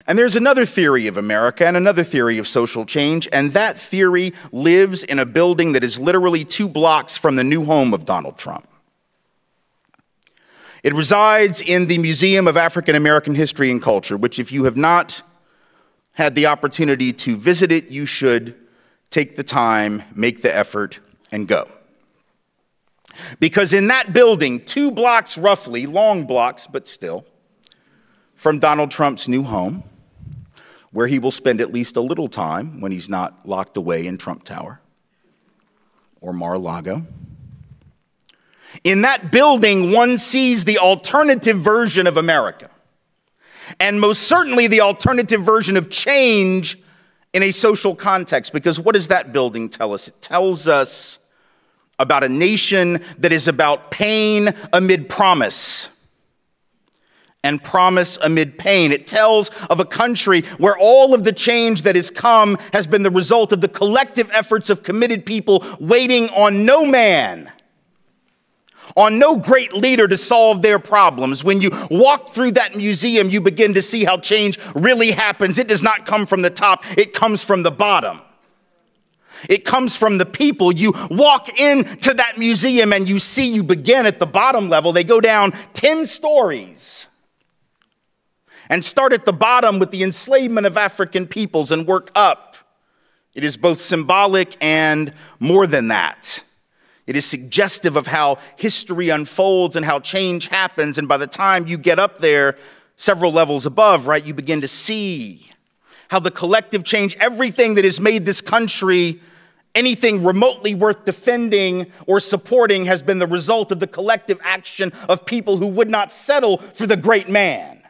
And there's another theory of America and another theory of social change, and that theory lives in a building that is literally 2 blocks from the new home of Donald Trump. It resides in the Museum of African American History and Culture, which, if you have not had the opportunity to visit it, you should take the time, make the effort, and go. Because in that building, 2 blocks roughly, long blocks, but still, from Donald Trump's new home, where he will spend at least a little time when he's not locked away in Trump Tower or Mar-a-Lago. In that building, one sees the alternative version of America, and most certainly the alternative version of change in a social context. Because what does that building tell us? It tells us about a nation that is about pain amid promise, and promise amid pain. It tells of a country where all of the change that has come has been the result of the collective efforts of committed people waiting on no man, on no great leader to solve their problems. When you walk through that museum, you begin to see how change really happens. It does not come from the top, it comes from the bottom. It comes from the people. You walk into that museum and you begin at the bottom level. They go down 10 stories and start at the bottom with the enslavement of African peoples and work up. It is both symbolic and more than that. It is suggestive of how history unfolds and how change happens. And by the time you get up there, several levels above, right, you begin to see how the collective change, everything that has made this country anything remotely worth defending or supporting, has been the result of the collective action of people who would not settle for the great man,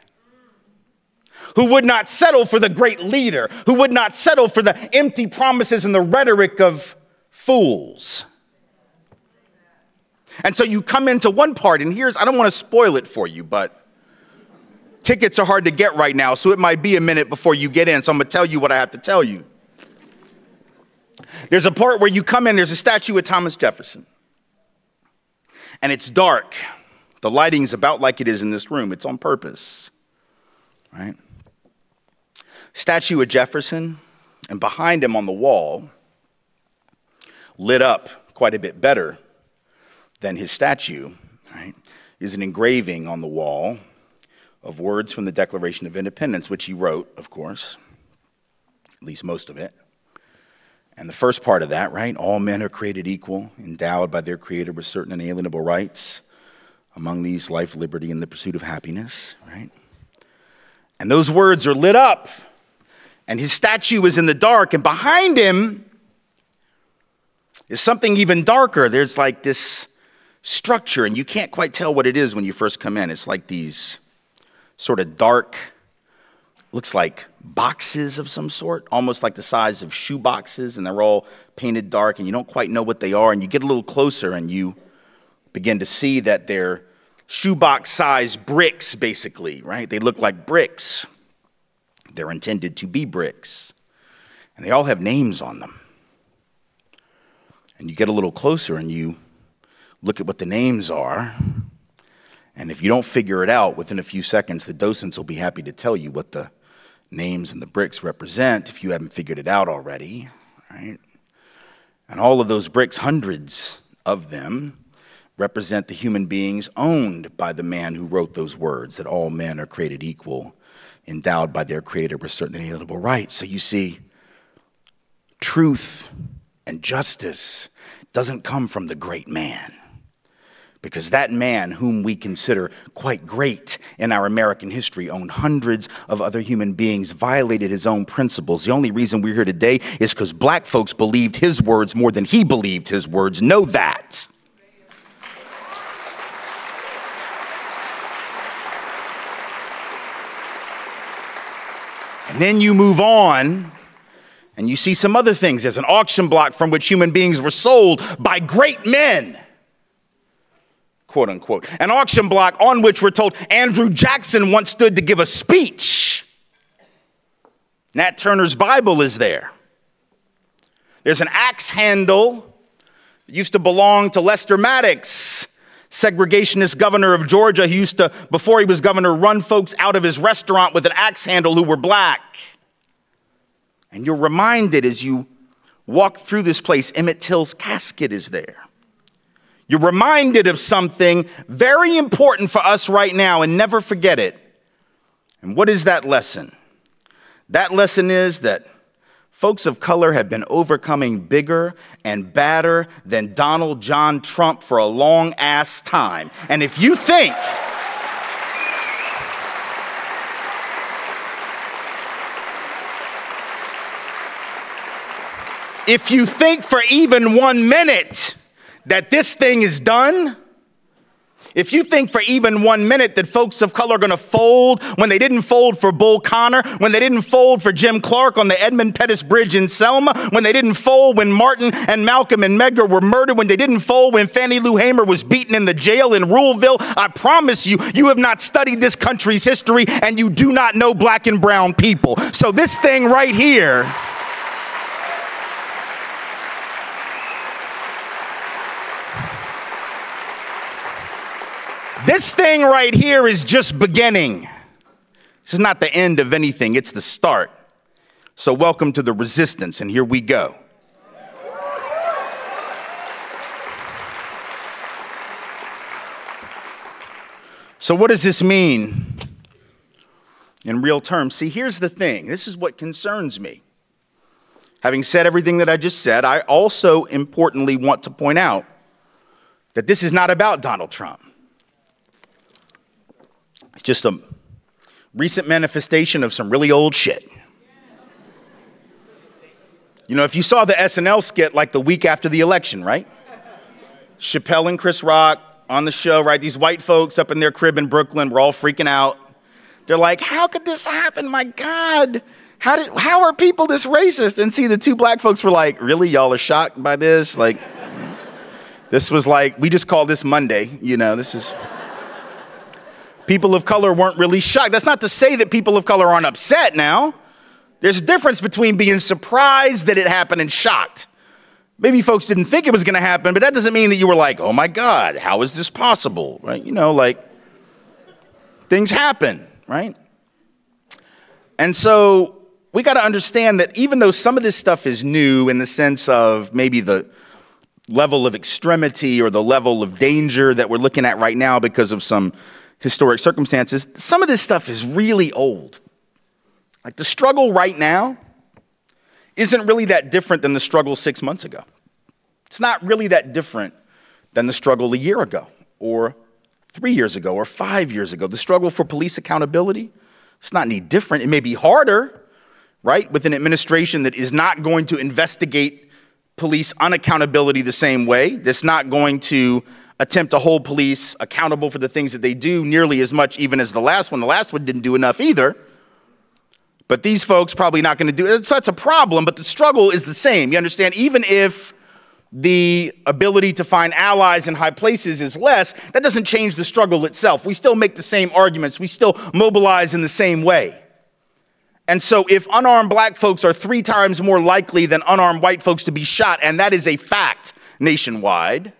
who would not settle for the great leader, who would not settle for the empty promises and the rhetoric of fools. And so you come into one part, and I don't want to spoil it for you, but tickets are hard to get right now, so it might be a minute before you get in, so I'm going to tell you what I have to tell you. There's a part where you come in, there's a statue of Thomas Jefferson, and it's dark. The lighting's about like it is in this room. It's on purpose, right? Statue of Jefferson, and behind him on the wall, lit up quite a bit better than his statue, right, is an engraving on the wall of words from the Declaration of Independence, which he wrote, of course, at least most of it. And the first part of that, right, all men are created equal, endowed by their Creator with certain inalienable rights. Among these, life, liberty, and the pursuit of happiness, right? And those words are lit up, and his statue is in the dark, and behind him is something even darker. There's like this structure, and you can't quite tell what it is when you first come in. It's like these sort of dark, looks like boxes of some sort, almost like the size of shoe boxes, and they're all painted dark, and you don't quite know what they are, and you get a little closer, and you begin to see that they're shoebox-sized bricks, basically, right? They look like bricks. They're intended to be bricks, and they all have names on them. And you get a little closer, and you look at what the names are, and if you don't figure it out within a few seconds, the docents will be happy to tell you what the names and the bricks represent if you haven't figured it out already, right? And all of those bricks, hundreds of them, represent the human beings owned by the man who wrote those words, that all men are created equal, endowed by their Creator with certain inalienable rights. So you see, truth and justice doesn't come from the great man, because that man, whom we consider quite great in our American history, owned hundreds of other human beings, violated his own principles. The only reason we're here today is because black folks believed his words more than he believed his words. Know that. And then you move on, and you see some other things. There's an auction block from which human beings were sold by great men, quote unquote. An auction block on which we're told Andrew Jackson once stood to give a speech. Nat Turner's Bible is there. There's an axe handle that used to belong to Lester Maddox, Segregationist governor of Georgia who used to, before he was governor, run folks out of his restaurant with an axe handle who were black. And you're reminded as you walk through this place, Emmett Till's casket is there. You're reminded of something very important for us right now, and never forget it. And what is that lesson? That lesson is that folks of color have been overcoming bigger and badder than Donald John Trump for a long ass time. And if you think for even 1 minute that this thing is done, if you think for even 1 minute that folks of color are going to fold when they didn't fold for Bull Connor, when they didn't fold for Jim Clark on the Edmund Pettus Bridge in Selma, when they didn't fold when Martin and Malcolm and Medgar were murdered, when they didn't fold when Fannie Lou Hamer was beaten in the jail in Ruleville, I promise you, you have not studied this country's history and you do not know black and brown people. So this thing right here, this thing right here is just beginning. This is not the end of anything, it's the start. So welcome to the resistance, and here we go. So what does this mean in real terms? See, here's the thing. This is what concerns me. Having said everything that I just said, I also importantly want to point out that this is not about Donald Trump. It's just a recent manifestation of some really old shit. You know, if you saw the SNL skit like the week after the election, right? Chappelle and Chris Rock on the show, right? These white folks up in their crib in Brooklyn were all freaking out. They're like, how could this happen? My God, how are people this racist? And see, the two black folks were like, really? Y'all are shocked by this? Like, this was like, we just call this Monday. You know, this is... People of color weren't really shocked. That's not to say that people of color aren't upset now. There's a difference between being surprised that it happened and shocked. Maybe folks didn't think it was going to happen, but that doesn't mean that you were like, oh my God, how is this possible? Right? You know, like, things happen, right? And so we got to understand that even though some of this stuff is new in the sense of maybe the level of extremity or the level of danger that we're looking at right now because of some historic circumstances, some of this stuff is really old. Like the struggle right now isn't really that different than the struggle 6 months ago. It's not really that different than the struggle a year ago or 3 years ago or 5 years ago. The struggle for police accountability, it's not any different. It may be harder, right, with an administration that is not going to investigate police unaccountability the same way, that's not going to attempt to hold police accountable for the things that they do nearly as much even as the last one. The last one didn't do enough either. But these folks probably not going to do it. So that's a problem, but the struggle is the same. You understand? Even if the ability to find allies in high places is less, that doesn't change the struggle itself. We still make the same arguments. We still mobilize in the same way. And so if unarmed black folks are 3 times more likely than unarmed white folks to be shot, and that is a fact nationwide,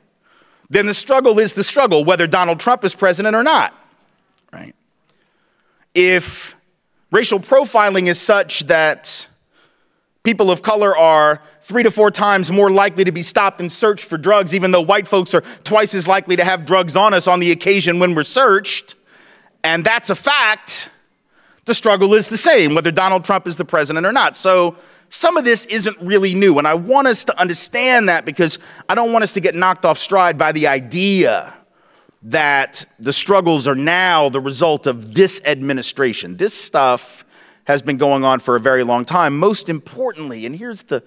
then the struggle is the struggle, whether Donald Trump is president or not, right? If racial profiling is such that people of color are 3 to 4 times more likely to be stopped and searched for drugs, even though white folks are twice as likely to have drugs on us on the occasion when we're searched, and that's a fact, the struggle is the same, whether Donald Trump is the president or not. So some of this isn't really new, and I want us to understand that because I don't want us to get knocked off stride by the idea that the struggles are now the result of this administration. This stuff has been going on for a very long time. Most importantly, and here's the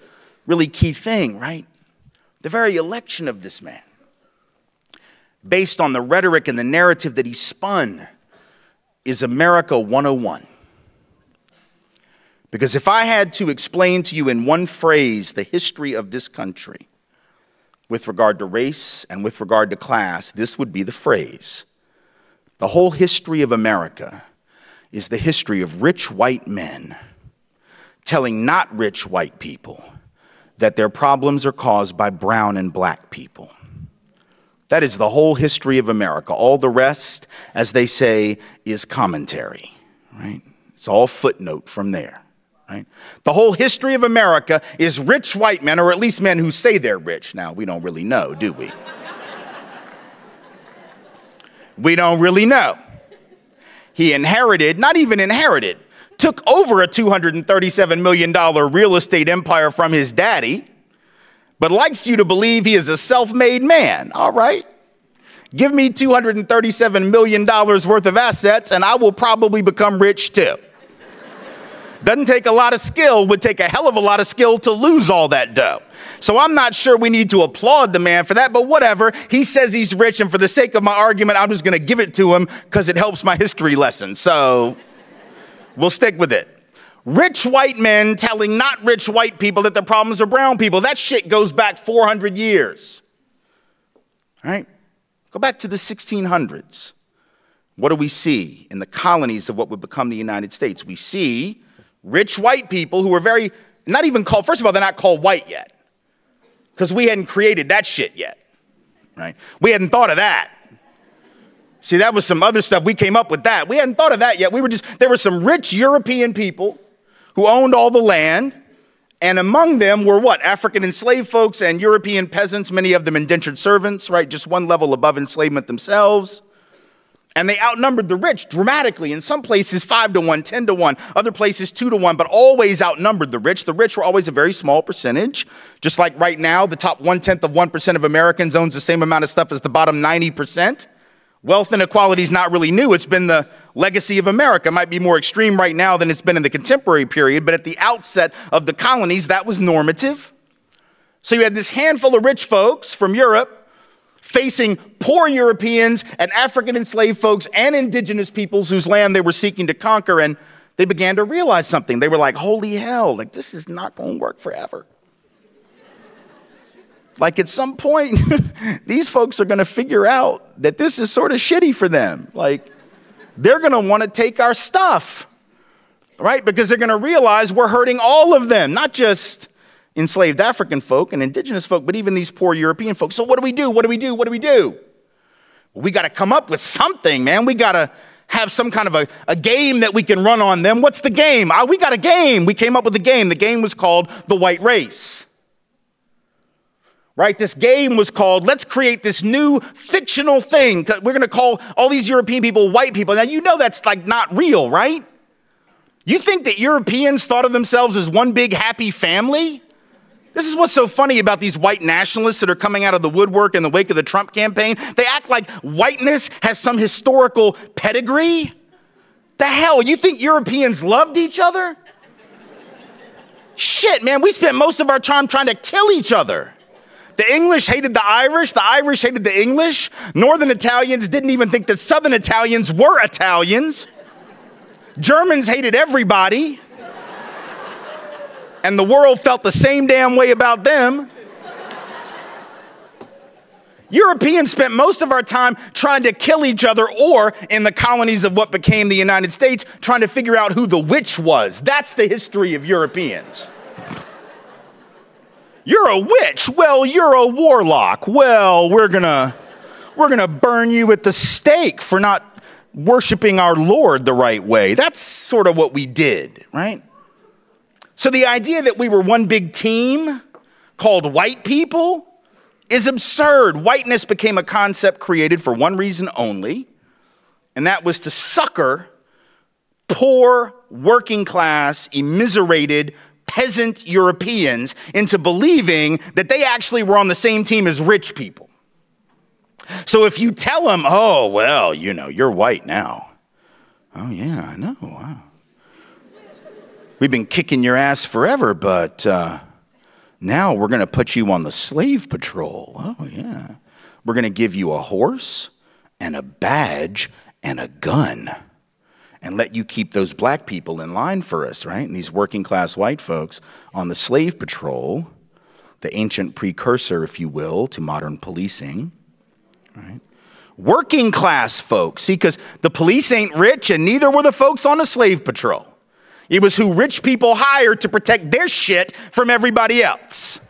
really key thing, right? The very election of this man, based on the rhetoric and the narrative that he spun, is America 101. Because if I had to explain to you in one phrase the history of this country with regard to race and with regard to class, this would be the phrase. The whole history of America is the history of rich white men telling not rich white people that their problems are caused by brown and black people. That is the whole history of America. All the rest, as they say, is commentary, right? It's all footnote from there, right? The whole history of America is rich white men, or at least men who say they're rich. Now, we don't really know, do we? We don't really know. He inherited, not even inherited, took over a $237 million real estate empire from his daddy, but likes you to believe he is a self-made man. All right. Give me $237 million worth of assets and I will probably become rich too. Doesn't take a lot of skill, would take a hell of a lot of skill to lose all that dough. So I'm not sure we need to applaud the man for that, but whatever. He says he's rich, and for the sake of my argument, I'm just going to give it to him because it helps my history lesson. So we'll stick with it. Rich white men telling not rich white people that the problems are brown people. That shit goes back 400 years. All right? Go back to the 1600s. What do we see in the colonies of what would become the United States? We see rich white people who are not even called, first of all, they're not called white yet, because we hadn't created that shit yet, right? We hadn't thought of that. See, that was some other stuff. We came up with that. We hadn't thought of that yet. There were some rich European people who owned all the land, and among them were what? African enslaved folks and European peasants, many of them indentured servants, right? Just one level above enslavement themselves. And they outnumbered the rich dramatically. In some places, 5 to 1, 10 to 1. Other places, 2 to 1, but always outnumbered the rich. The rich were always a very small percentage. Just like right now, the top 1/10 of 1% of Americans owns the same amount of stuff as the bottom 90%. Wealth inequality is not really new. It's been the legacy of America. It might be more extreme right now than it's been in the contemporary period, but at the outset of the colonies, that was normative. So you had this handful of rich folks from Europe facing poor Europeans and African enslaved folks and indigenous peoples whose land they were seeking to conquer, and they began to realize something. They were like, holy hell, like this is not going to work forever. Like at some point, these folks are going to figure out that this is sort of shitty for them. Like they're going to want to take our stuff, right? Because they're going to realize we're hurting all of them, not just enslaved African folk and indigenous folk, but even these poor European folks. So what do we do? What do we do? What do we do? Well, we got to come up with something, man. We got to have some kind of a game that we can run on them. What's the game? We got a game. We came up with a game. The game was called the white race. Right? This game was called, let's create this new fictional thing. We're going to call all these European people white people. Now, you know that's like not real, right? You think that Europeans thought of themselves as one big happy family? This is what's so funny about these white nationalists that are coming out of the woodwork in the wake of the Trump campaign. They act like whiteness has some historical pedigree. The hell, you think Europeans loved each other? Shit, man, we spent most of our time trying to kill each other. The English hated the Irish hated the English. Northern Italians didn't even think that Southern Italians were Italians. Germans hated everybody. And the world felt the same damn way about them. Europeans spent most of our time trying to kill each other, or in the colonies of what became the United States, trying to figure out who the witch was. That's the history of Europeans. You're a witch. Well, you're a warlock. Well, we're gonna burn you at the stake for not worshiping our Lord the right way. That's sort of what we did, right? So the idea that we were one big team called white people is absurd. Whiteness became a concept created for one reason only, and that was to succor poor, working class, immiserated, peasant Europeans into believing that they actually were on the same team as rich people. So if you tell them, oh, well, you know, you're white now. Oh, yeah, I know. Wow. We've been kicking your ass forever, but now we're going to put you on the slave patrol. Oh, yeah. We're going to give you a horse and a badge and a gun and let you keep those black people in line for us, right? And these working class white folks on the slave patrol, the ancient precursor, if you will, to modern policing, right? Working class folks, see, because the police ain't rich and neither were the folks on the slave patrol. It was who rich people hired to protect their shit from everybody else.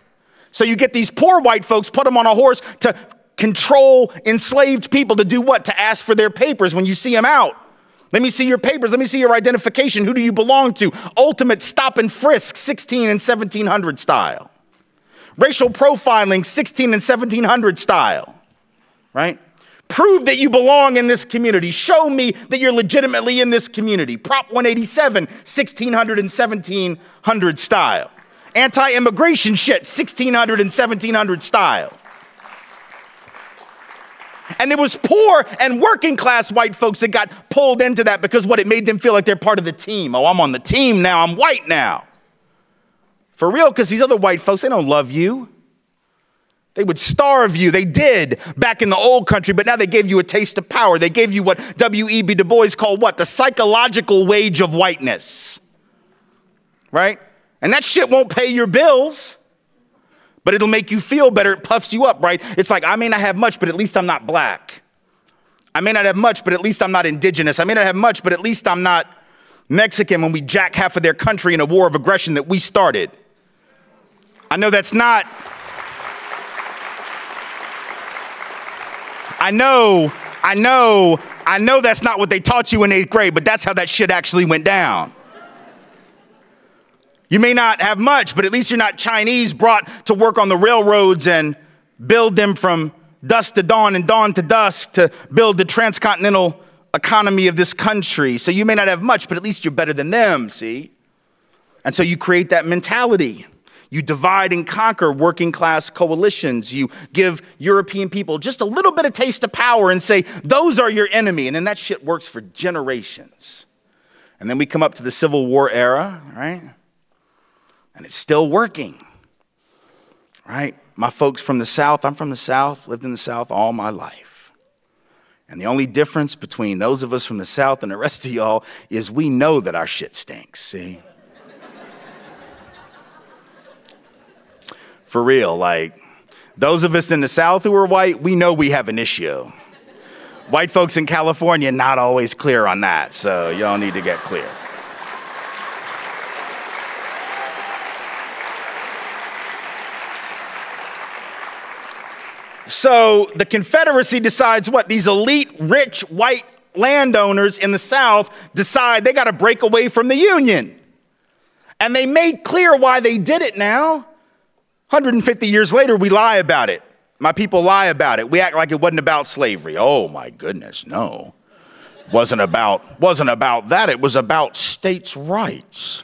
So you get these poor white folks, put them on a horse to control enslaved people to do what? To ask for their papers when you see them out. Let me see your papers. Let me see your identification. Who do you belong to? Ultimate stop and frisk, 16 and 1700 style. Racial profiling, 16 and 1700 style, right? Prove that you belong in this community. Show me that you're legitimately in this community. Prop 187, 1600 and 1700 style. Anti-immigration shit, 1600 and 1700 style. And it was poor and working class white folks that got pulled into that because what? It made them feel like they're part of the team. Oh, I'm on the team now. I'm white now. For real, because these other white folks, they don't love you. They would starve you. They did back in the old country, but now they gave you a taste of power. They gave you what W.E.B. Du Bois called what? The psychological wage of whiteness. Right? And that shit won't pay your bills. But it'll make you feel better. It puffs you up, right? It's like, I may not have much, but at least I'm not black. I may not have much, but at least I'm not indigenous. I may not have much, but at least I'm not Mexican when we jack half of their country in a war of aggression that we started. I know that's not. I know that's not what they taught you in 8th grade, but that's how that shit actually went down. You may not have much, but at least you're not Chinese brought to work on the railroads and build them from dusk to dawn and dawn to dusk to build the transcontinental economy of this country. So you may not have much, but at least you're better than them, see? And so you create that mentality. You divide and conquer working class coalitions. You give European people just a little bit of taste of power and say, those are your enemy. And then that shit works for generations. And then we come up to the Civil War era, right? And it's still working, right? My folks from the South, I'm from the South, lived in the South all my life. And the only difference between those of us from the South and the rest of y'all is we know that our shit stinks, see? For real, like, those of us in the South who are white, we know we have an issue. White folks in California, not always clear on that, so y'all need to get clear. So the Confederacy decides what? These elite, rich, white landowners in the South decide they got to break away from the Union. And they made clear why they did it now. 150 years later, we lie about it. My people lie about it. We act like it wasn't about slavery. Oh, my goodness, no. Wasn't about that. It was about states' rights.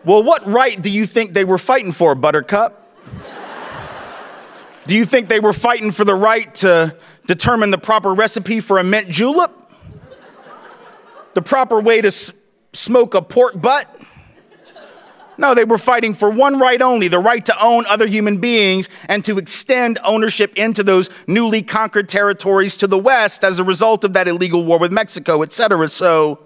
Well, what right do you think they were fighting for, Buttercup? Do you think they were fighting for the right to determine the proper recipe for a mint julep? The proper way to smoke a pork butt? No, they were fighting for one right only, the right to own other human beings and to extend ownership into those newly conquered territories to the west as a result of that illegal war with Mexico, etc. So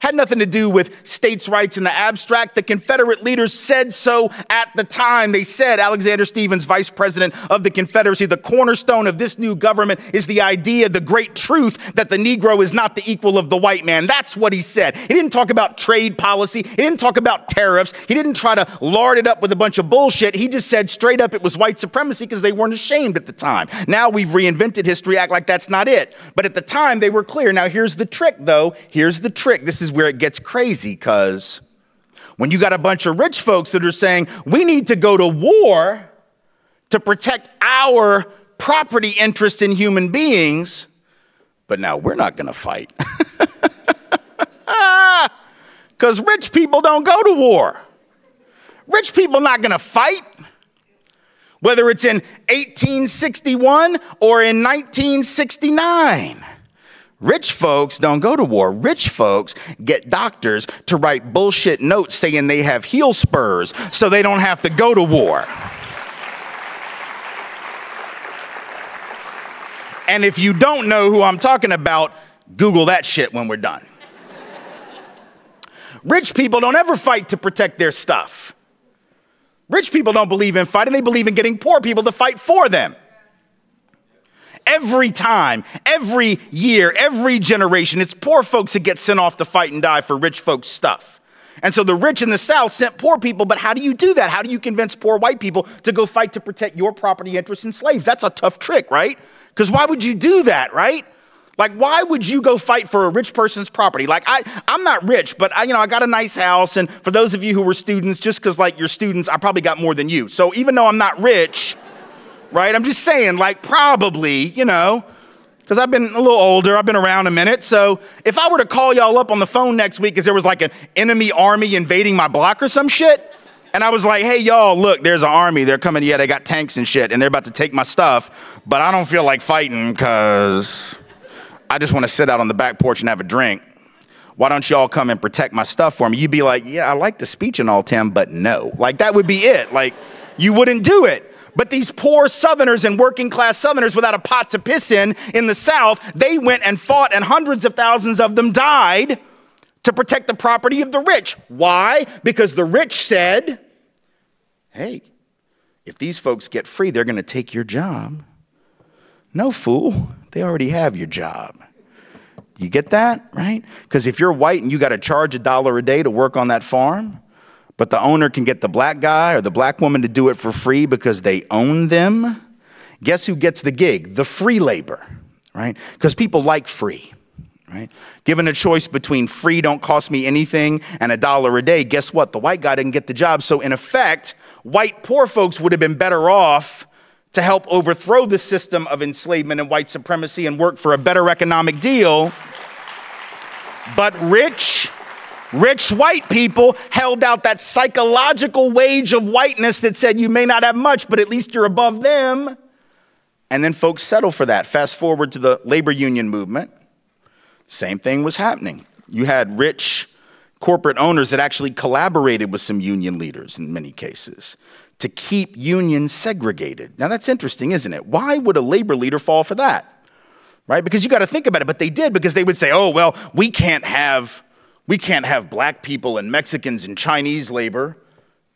had nothing to do with states' rights in the abstract. The Confederate leaders said so at the time. They said, Alexander Stephens, vice president of the Confederacy, the cornerstone of this new government is the idea, the great truth, that the Negro is not the equal of the white man. That's what he said. He didn't talk about trade policy. He didn't talk about tariffs. He didn't try to lard it up with a bunch of bullshit. He just said straight up it was white supremacy because they weren't ashamed at the time. Now we've reinvented history, act like that's not it. But at the time, they were clear. Now here's the trick, though. Here's the trick. This is where it gets crazy, because when you got a bunch of rich folks that are saying we need to go to war to protect our property interest in human beings, but now we're not going to fight because rich people don't go to war. Rich people not going to fight, whether it's in 1861 or in 1969. Rich folks don't go to war. Rich folks get doctors to write bullshit notes saying they have heel spurs so they don't have to go to war. And if you don't know who I'm talking about, Google that shit when we're done. Rich people don't ever fight to protect their stuff. Rich people don't believe in fighting. They believe in getting poor people to fight for them. Every time, every year, every generation, it's poor folks that get sent off to fight and die for rich folks' stuff. And so the rich in the South sent poor people, but how do you do that? How do you convince poor white people to go fight to protect your property interests and slaves? That's a tough trick, right? Because why would you do that, right? Like, why would you go fight for a rich person's property? Like, I'm not rich, but I got a nice house. And for those of you who were students, just because, like, you're students, I probably got more than you. So even though I'm not rich, right, I'm just saying, like, probably, because I've been a little older, I've been around a minute. So if I were to call y'all up on the phone next week because there was like an enemy army invading my block or some shit, and I was like, hey, y'all, look, there's an army. They're coming. Yeah, they got tanks and shit, and they're about to take my stuff, but I don't feel like fighting because I just want to sit out on the back porch and have a drink. Why don't y'all come and protect my stuff for me? You'd be like, yeah, I like the speech and all, Tim, but no. Like, that would be it. Like, you wouldn't do it. But these poor Southerners and working class Southerners without a pot to piss in the South, they went and fought, and hundreds of thousands of them died to protect the property of the rich. Why? Because the rich said, hey, if these folks get free, they're going to take your job. No, fool. They already have your job. You get that, right? Because if you're white and you got to charge $1 a day to work on that farm, but the owner can get the black guy or the black woman to do it for free because they own them, guess who gets the gig? The free labor, right? Because people like free, right? Given a choice between free, don't cost me anything, and $1 a day, guess what? The white guy didn't get the job. So in effect, white poor folks would have been better off to help overthrow the system of enslavement and white supremacy and work for a better economic deal. But rich white people held out that psychological wage of whiteness that said you may not have much, but at least you're above them. And then folks settle for that. Fast forward to the labor union movement. Same thing was happening. You had rich corporate owners that actually collaborated with some union leaders in many cases to keep unions segregated. Now that's interesting, isn't it? Why would a labor leader fall for that? Right? Because you got to think about it, but they did, because they would say, oh, well, we can't have black people and Mexicans and Chinese labor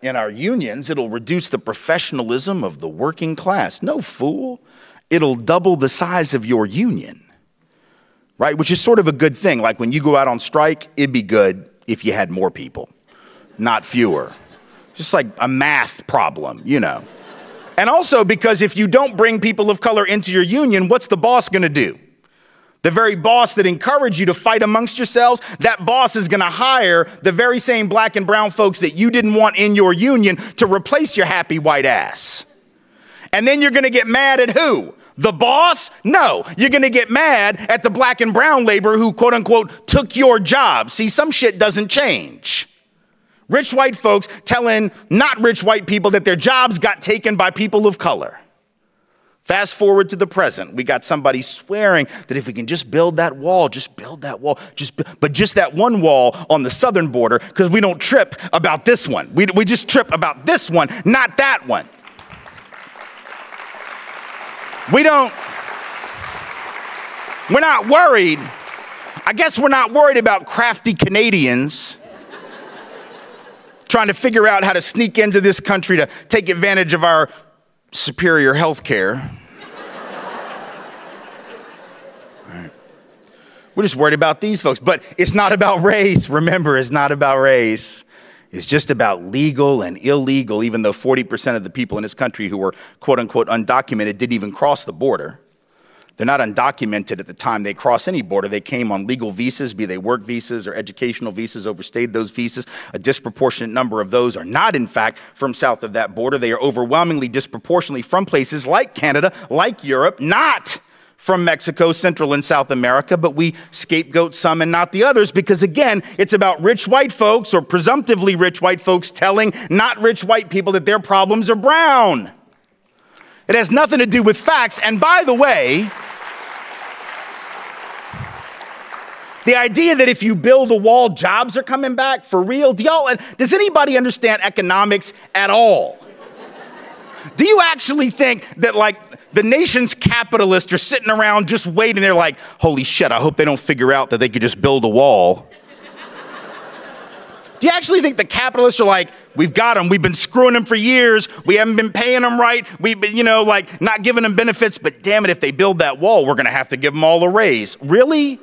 in our unions. It'll reduce the professionalism of the working class. No, fool. It'll double the size of your union, right? Which is sort of a good thing. Like when you go out on strike, it'd be good if you had more people, not fewer. Just like a math problem, And also because if you don't bring people of color into your union, what's the boss going to do? The very boss that encouraged you to fight amongst yourselves, that boss is going to hire the very same black and brown folks that you didn't want in your union to replace your happy white ass. And then you're going to get mad at who? The boss? No, you're going to get mad at the black and brown labor who, quote unquote, took your job. See, some shit doesn't change. Rich white folks telling not rich white people that their jobs got taken by people of color. Fast forward to the present. We got somebody swearing that if we can just build that wall, just build that wall, but just that one wall on the southern border, because we don't trip about this one. We just trip about this one, not that one. We're not worried. I guess we're not worried about crafty Canadians trying to figure out how to sneak into this country to take advantage of our superior health care. Right. We're just worried about these folks. But it's not about race. Remember, it's not about race. It's just about legal and illegal, even though 40% of the people in this country who were, quote unquote, undocumented didn't even cross the border. They're not undocumented at the time they cross any border. They came on legal visas, be they work visas or educational visas, overstayed those visas. A disproportionate number of those are not, in fact, from south of that border. They are overwhelmingly disproportionately from places like Canada, like Europe, not from Mexico, Central and South America, but we scapegoat some and not the others because, again, it's about rich white folks or presumptively rich white folks telling not rich white people that their problems are brown. It has nothing to do with facts. And by the way, the idea that if you build a wall, jobs are coming back, for real? Does anybody understand economics at all? Do you actually think that, like, the nation's capitalists are sitting around just waiting? They're like, holy shit, I hope they don't figure out that they could just build a wall. Do you actually think the capitalists are like, we've got them, we've been screwing them for years, we haven't been paying them right, we've been, not giving them benefits, but damn it, if they build that wall, we're going to have to give them all a raise. Really?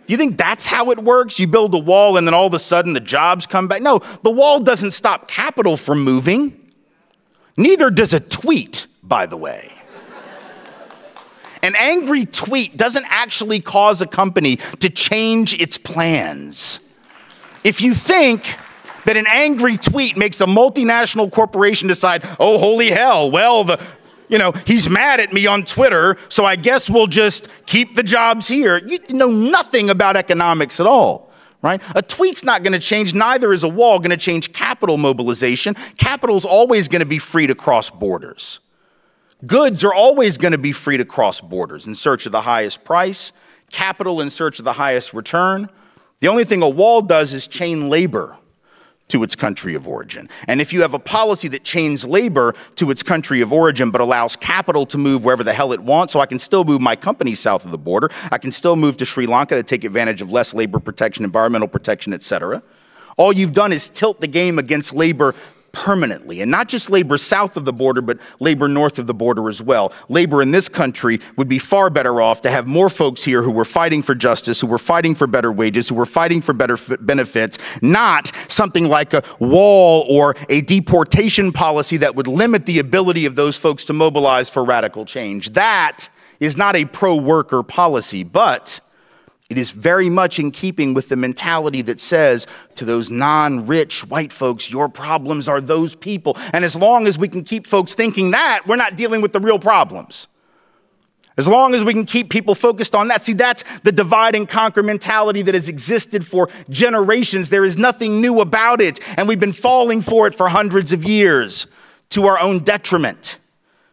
Do you think that's how it works? You build a wall and then all of a sudden the jobs come back? No, the wall doesn't stop capital from moving. Neither does a tweet, by the way. An angry tweet doesn't actually cause a company to change its plans. If you think that an angry tweet makes a multinational corporation decide, oh, holy hell, well, he's mad at me on Twitter, so I guess we'll just keep the jobs here. You know nothing about economics at all, right? A tweet's not going to change. Neither is a wall going to change capital mobilization. Capital's always going to be free to cross borders. Goods are always going to be free to cross borders in search of the highest price, capital in search of the highest return. The only thing a wall does is chain labor to its country of origin. And if you have a policy that chains labor to its country of origin but allows capital to move wherever the hell it wants, so I can still move my company south of the border, I can still move to Sri Lanka to take advantage of less labor protection, environmental protection, etc. All you've done is tilt the game against labor permanently, and not just labor south of the border, but labor north of the border as well. Labor in this country would be far better off to have more folks here who were fighting for justice, who were fighting for better wages, who were fighting for better benefits, not something like a wall or a deportation policy that would limit the ability of those folks to mobilize for radical change. That is not a pro-worker policy, but it is very much in keeping with the mentality that says to those non-rich white folks, your problems are those people. And as long as we can keep folks thinking that, we're not dealing with the real problems. As long as we can keep people focused on that. See, that's the divide and conquer mentality that has existed for generations. There is nothing new about it. And we've been falling for it for hundreds of years to our own detriment.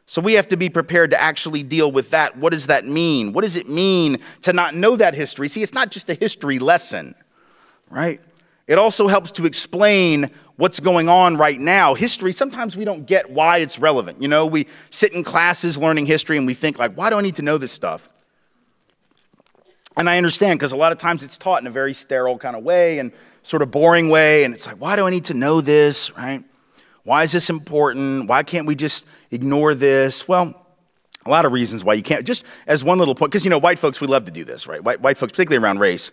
So we have to be prepared to actually deal with that. What does that mean? What does it mean to not know that history? See, it's not just a history lesson, right? It also helps to explain what's going on right now. History, sometimes we don't get why it's relevant. We sit in classes learning history and we think like, why do I need to know this stuff? And I understand because a lot of times it's taught in a very sterile kind of way and sort of boring way. And it's like, why do I need to know this, right? Why is this important? Why can't we just ignore this? Well, a lot of reasons why you can't. Just as one little point, because, white folks, we love to do this, right? White folks, particularly around race,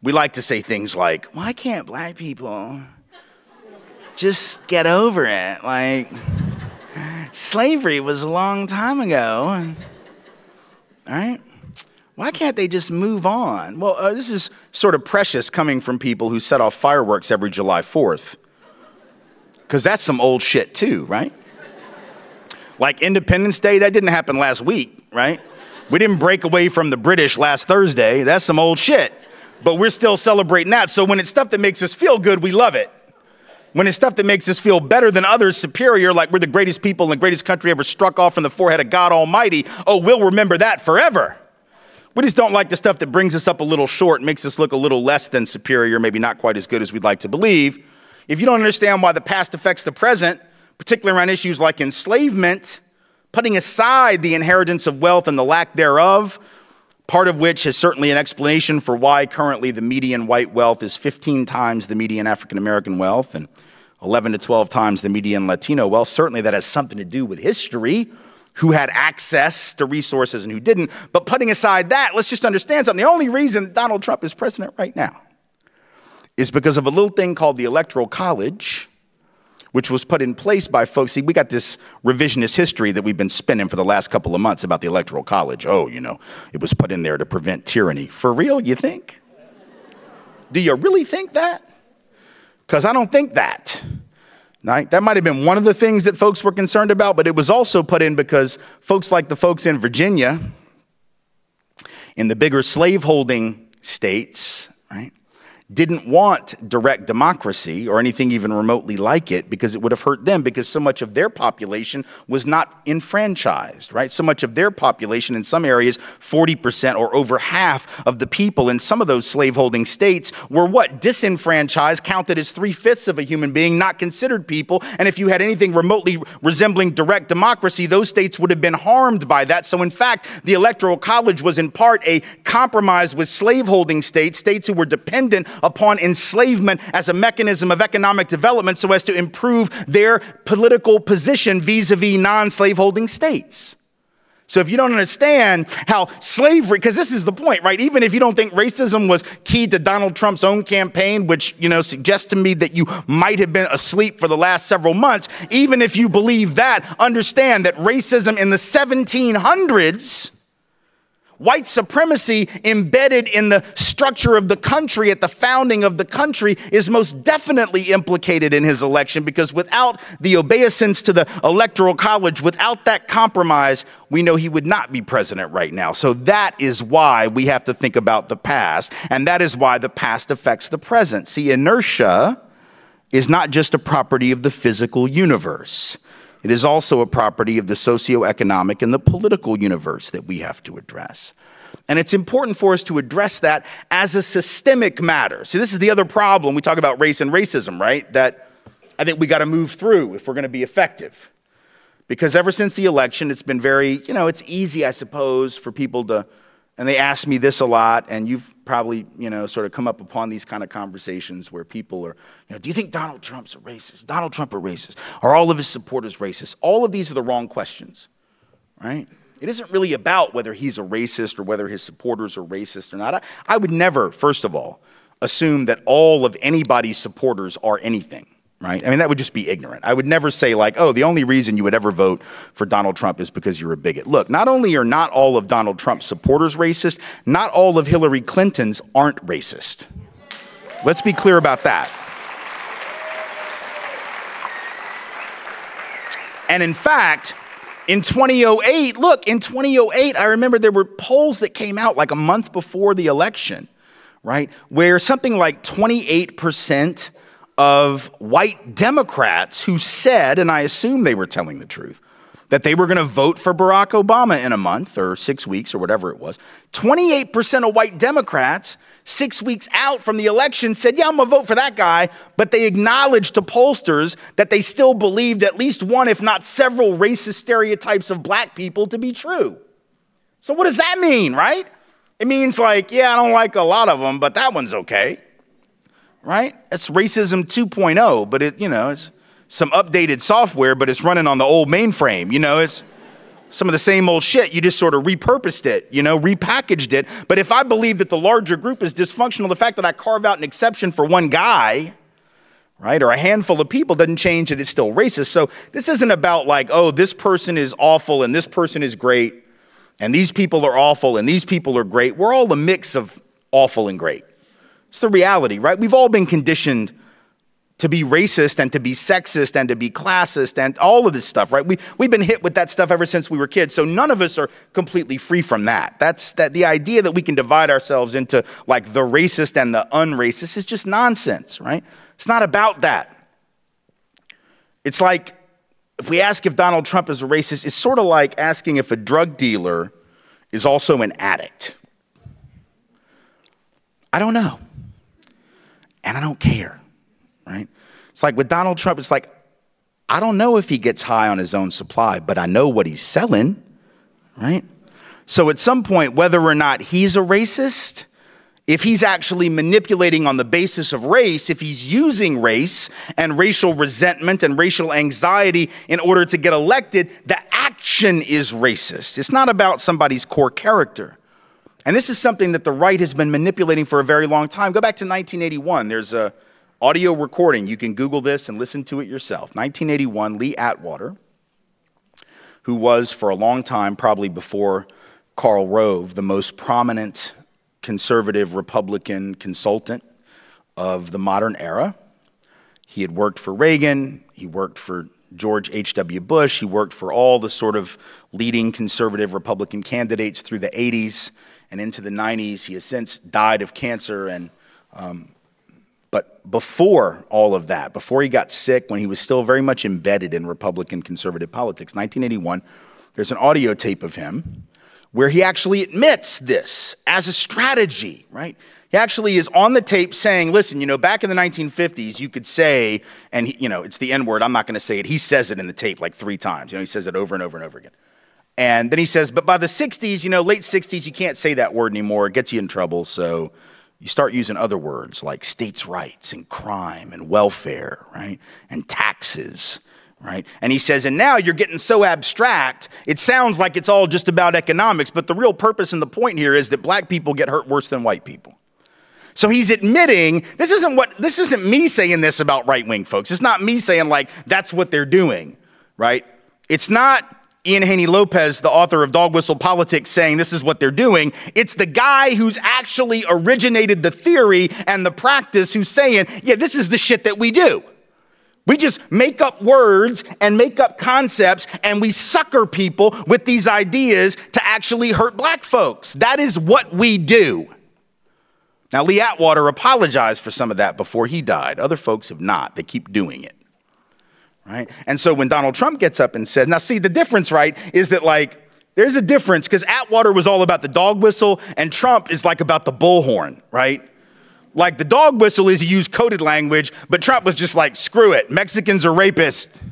we like to say things like, why can't black people just get over it? Like, slavery was a long time ago, all right? Why can't they just move on? Well, this is sort of precious coming from people who set off fireworks every July 4th. Because that's some old shit too, right? Like Independence Day, that didn't happen last week, right? We didn't break away from the British last Thursday. That's some old shit. But we're still celebrating that. So when it's stuff that makes us feel good, we love it. When it's stuff that makes us feel better than others, superior, like we're the greatest people in the greatest country ever struck off from the forehead of God Almighty, oh, we'll remember that forever. We just don't like the stuff that brings us up a little short, makes us look a little less than superior, maybe not quite as good as we'd like to believe. If you don't understand why the past affects the present, particularly around issues like enslavement, putting aside the inheritance of wealth and the lack thereof, part of which is certainly an explanation for why currently the median white wealth is 15 times the median African-American wealth and 11 to 12 times the median Latino wealth. Certainly that has something to do with history, who had access to resources and who didn't. But putting aside that, let's just understand something. The only reason Donald Trump is president right now is because of a little thing called the Electoral College, which was put in place by folks. See, we got this revisionist history that we've been spinning for the last couple of months about the Electoral College. Oh, it was put in there to prevent tyranny. For real, you think? Do you really think that? Because I don't think that. Right? That might have been one of the things that folks were concerned about, but it was also put in because folks like the folks in Virginia, in the bigger slaveholding states, right, didn't want direct democracy or anything even remotely like it because it would have hurt them because so much of their population was not enfranchised, right? So much of their population in some areas, 40% or over half of the people in some of those slaveholding states were what? Disenfranchised, counted as 3/5 of a human being, not considered people. And if you had anything remotely resembling direct democracy, those states would have been harmed by that. So in fact, the Electoral College was in part a compromise with slaveholding states, states who were dependent upon enslavement as a mechanism of economic development so as to improve their political position vis-a-vis non-slaveholding states. So if you don't understand how slavery, because this is the point, right? Even if you don't think racism was key to Donald Trump's own campaign, which, suggests to me that you might have been asleep for the last several months, even if you believe that, understand that racism in the 1700s, white supremacy embedded in the structure of the country at the founding of the country is most definitely implicated in his election, because without the obeisance to the Electoral College, without that compromise, we know he would not be president right now. So that is why we have to think about the past, and that is why the past affects the present. See, inertia is not just a property of the physical universe. It is also a property of the socioeconomic and the political universe that we have to address. And it's important for us to address that as a systemic matter. See, this is the other problem. We talk about race and racism, right? That I think we got to move through if we're going to be effective. Because ever since the election, it's been very, it's easy, I suppose, for people to, and they ask me this a lot, and you've probably, sort of come up upon these kind of conversations where people are, do you think Donald Trump's a racist? Donald Trump a racist? Are all of his supporters racist? All of these are the wrong questions, right? It isn't really about whether he's a racist or whether his supporters are racist or not. I would never, first of all, assume that all of anybody's supporters are anything. Right? I mean, that would just be ignorant. I would never say like, oh, the only reason you would ever vote for Donald Trump is because you're a bigot. Look, not only are not all of Donald Trump's supporters racist, not all of Hillary Clinton's aren't racist. Let's be clear about that. And in fact, in 2008, in 2008, I remember there were polls that came out like a month before the election, right? Where something like 28% of white Democrats who said, and I assume they were telling the truth, that they were going to vote for Barack Obama in a month or 6 weeks or whatever it was. 28% of white Democrats 6 weeks out from the election said, yeah, I'm going to vote for that guy. But they acknowledged to pollsters that they still believed at least one, if not several, racist stereotypes of black people to be true. So what does that mean, right? It means like, yeah, I don't like a lot of them, but that one's okay. Right? That's racism 2.0, but it's some updated software, but it's running on the old mainframe. It's some of the same old shit. You just sort of repurposed it, repackaged it. But if I believe that the larger group is dysfunctional, the fact that I carve out an exception for one guy, right, or a handful of people doesn't change that it's still racist. So this isn't about like, oh, this person is awful and this person is great, and these people are awful and these people are great. We're all a mix of awful and great. It's the reality, right? We've all been conditioned to be racist and to be sexist and to be classist and all of this stuff, right? We've been hit with that stuff ever since we were kids. So none of us are completely free from that. The idea that we can divide ourselves into like the racist and the unracist is just nonsense, right? It's not about that. It's like if we ask if Donald Trump is a racist, it's sort of like asking if a drug dealer is also an addict. I don't know. And I don't care, right? It's like with Donald Trump, it's like, I don't know if he gets high on his own supply, but I know what he's selling, right? So at some point, whether or not he's a racist, if he's actually manipulating on the basis of race, if he's using race and racial resentment and racial anxiety in order to get elected, the action is racist. It's not about somebody's core character. And this is something that the right has been manipulating for a very long time. Go back to 1981. There's a audio recording. You can Google this and listen to it yourself. 1981, Lee Atwater, who was for a long time, probably before Karl Rove, the most prominent conservative Republican consultant of the modern era. He had worked for Reagan. He worked for George H.W. Bush. He worked for all the sort of leading conservative Republican candidates through the 80s and into the 90s. He has since died of cancer. But before all of that, before he got sick, when he was still very much embedded in Republican conservative politics, 1981, there's an audio tape of him where he actually admits this as a strategy, right? He actually is on the tape saying, listen, back in the 1950s, you could say, and it's the N-word, I'm not going to say it. He says it in the tape like 3 times. He says it over and over and over again. And then he says, but by the 60s, late 60s, you can't say that word anymore. It gets you in trouble. So you start using other words like states' rights and crime and welfare, right? And taxes, right? And he says, and now you're getting so abstract, it sounds like it's all just about economics, but the real purpose and the point here is that black people get hurt worse than white people. So he's admitting, this isn't me saying this about right-wing folks. It's not me saying like, that's what they're doing, right? It's not Ian Haney Lopez, the author of Dog Whistle Politics, saying this is what they're doing. It's the guy who's actually originated the theory and the practice who's saying, yeah, this is the shit that we do. We just make up words and make up concepts and we sucker people with these ideas to actually hurt black folks. That is what we do. Now, Lee Atwater apologized for some of that before he died. Other folks have not. They keep doing it, right? And so when Donald Trump gets up and says, now see, the difference, right, is that like, there's a difference because Atwater was all about the dog whistle and Trump is like about the bullhorn, right? Like the dog whistle is you use coded language, but Trump was just like, screw it, Mexicans are rapists,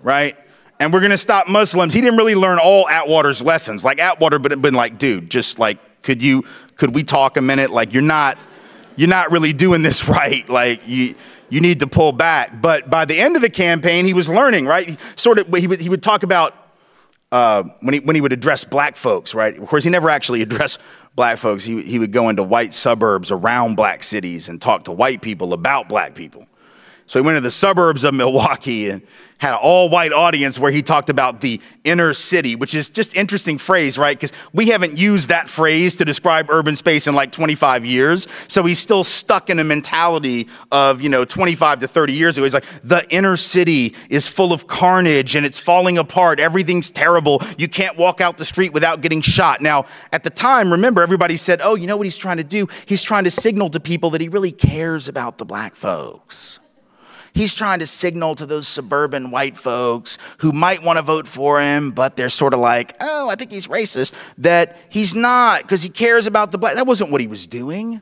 right? And we're gonna stop Muslims. He didn't really learn all Atwater's lessons. Like Atwater been like, dude, just like, could we talk a minute? Like you're not really doing this right. Like you need to pull back. But by the end of the campaign, he was learning, right? He would talk about when he would address black folks, right? Of course, he never actually addressed black folks. He would go into white suburbs around black cities and talk to white people about black people. So he went to the suburbs of Milwaukee and had an all-white audience where he talked about the inner city, which is just interesting phrase, right? Because we haven't used that phrase to describe urban space in like 25 years. So he's still stuck in a mentality of, 25 to 30 years ago. He's like, the inner city is full of carnage and it's falling apart. Everything's terrible. You can't walk out the street without getting shot. Now, at the time, remember, everybody said, oh, you know what he's trying to do? He's trying to signal to people that he really cares about the black folks. He's trying to signal to those suburban white folks who might want to vote for him, but they're sort of like, oh, I think he's racist, that he's not because he cares about the black. That wasn't what he was doing,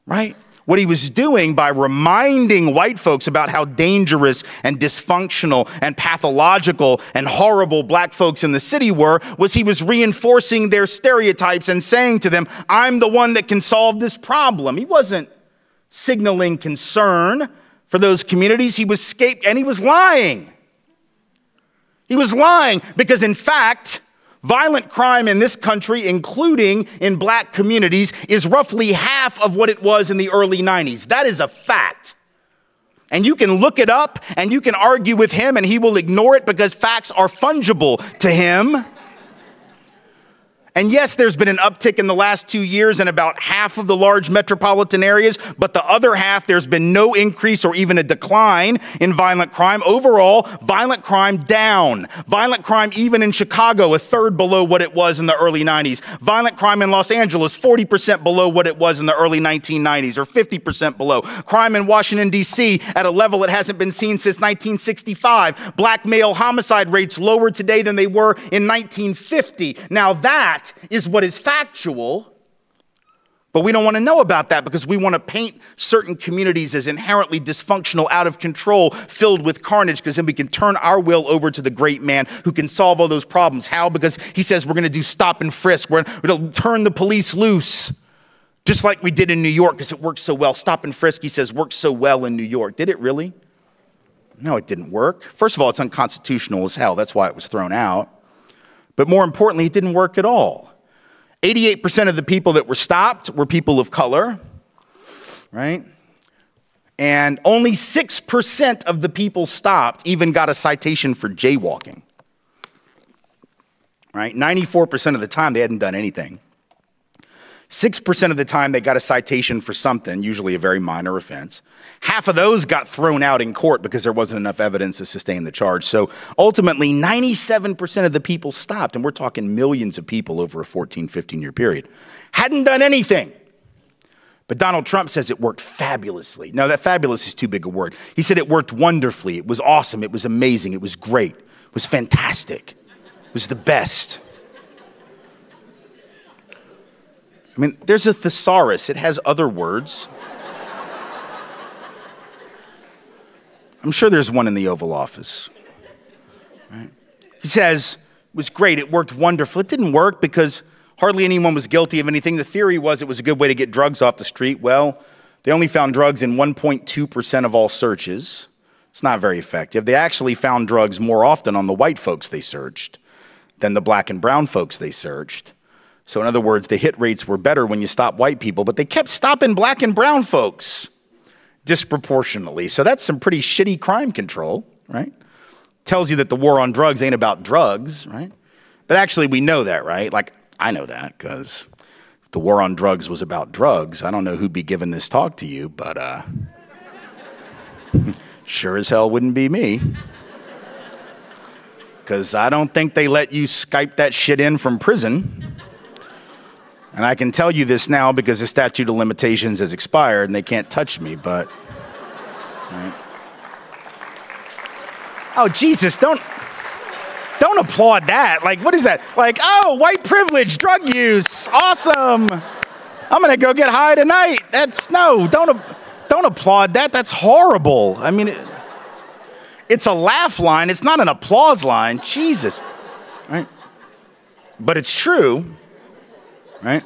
right? What he was doing by reminding white folks about how dangerous and dysfunctional and pathological and horrible black folks in the city were, was he was reinforcing their stereotypes and saying to them, I'm the one that can solve this problem. He wasn't signaling concern for those communities. He was and he was lying. He was lying because, in fact, violent crime in this country, including in black communities, is roughly half of what it was in the early 90s. That is a fact. And you can look it up and you can argue with him and he will ignore it because facts are fungible to him. And yes, there's been an uptick in the last 2 years in about half of the large metropolitan areas, but the other half, there's been no increase or even a decline in violent crime. Overall, violent crime down. Violent crime even in Chicago, a third below what it was in the early 90s. Violent crime in Los Angeles, 40% below what it was in the early 1990s, or 50% below. Crime in Washington, D.C. at a level it hasn't been seen since 1965. Black male homicide rates lower today than they were in 1950. Now that is what is factual, but we don't want to know about that because we want to paint certain communities as inherently dysfunctional, out of control, filled with carnage, because then we can turn our will over to the great man who can solve all those problems. How? Because he says we're going to do stop and frisk. We're going to turn the police loose, just like we did in New York because it works so well. Stop and frisk, he says, works so well in New York. Did it really? No, it didn't work. First of all, it's unconstitutional as hell. That's why it was thrown out. But more importantly, it didn't work at all. 88% of the people that were stopped were people of color, right? And only 6% of the people stopped even got a citation for jaywalking, right? 94% of the time, they hadn't done anything. 6% of the time, they got a citation for something, usually a very minor offense. Half of those got thrown out in court because there wasn't enough evidence to sustain the charge. So ultimately, 97% of the people stopped, and we're talking millions of people over a 14, 15-year period, hadn't done anything. But Donald Trump says it worked fabulously. Now, that fabulous is too big a word. He said it worked wonderfully. It was awesome. It was amazing. It was great. It was fantastic. It was the best. I mean, there's a thesaurus. It has other words. I'm sure there's one in the Oval Office. Right? He says, it was great. It worked wonderful. It didn't work because hardly anyone was guilty of anything. The theory was it was a good way to get drugs off the street. Well, they only found drugs in 1.2% of all searches. It's not very effective. They actually found drugs more often on the white folks they searched than the black and brown folks they searched. So in other words, the hit rates were better when you stopped white people, but they kept stopping black and brown folks disproportionately. So that's some pretty shitty crime control, right? Tells you that the war on drugs ain't about drugs, right? But actually we know that, right? Like, I know that because if the war on drugs was about drugs, I don't know who'd be giving this talk to you, but sure as hell wouldn't be me. Because I don't think they let you Skype that shit in from prison. And I can tell you this now because the statute of limitations has expired and they can't touch me, but... Right. Oh, Jesus, don't applaud that. Like, what is that? Like, oh, white privilege, drug use, awesome. I'm gonna go get high tonight. Don't applaud that. That's horrible. I mean, it's a laugh line. It's not an applause line. Jesus, right? But it's true, right?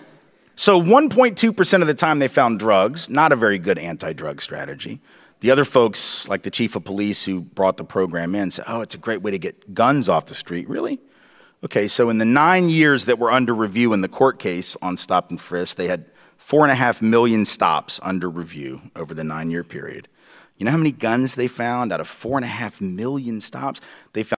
So 1.2% of the time they found drugs, not a very good anti-drug strategy. The other folks, like the chief of police who brought the program in, said, oh, it's a great way to get guns off the street. Really? Okay, so in the 9 years that were under review in the court case on stop and frisk, they had 4.5 million stops under review over the 9-year period. You know how many guns they found out of 4.5 million stops? They found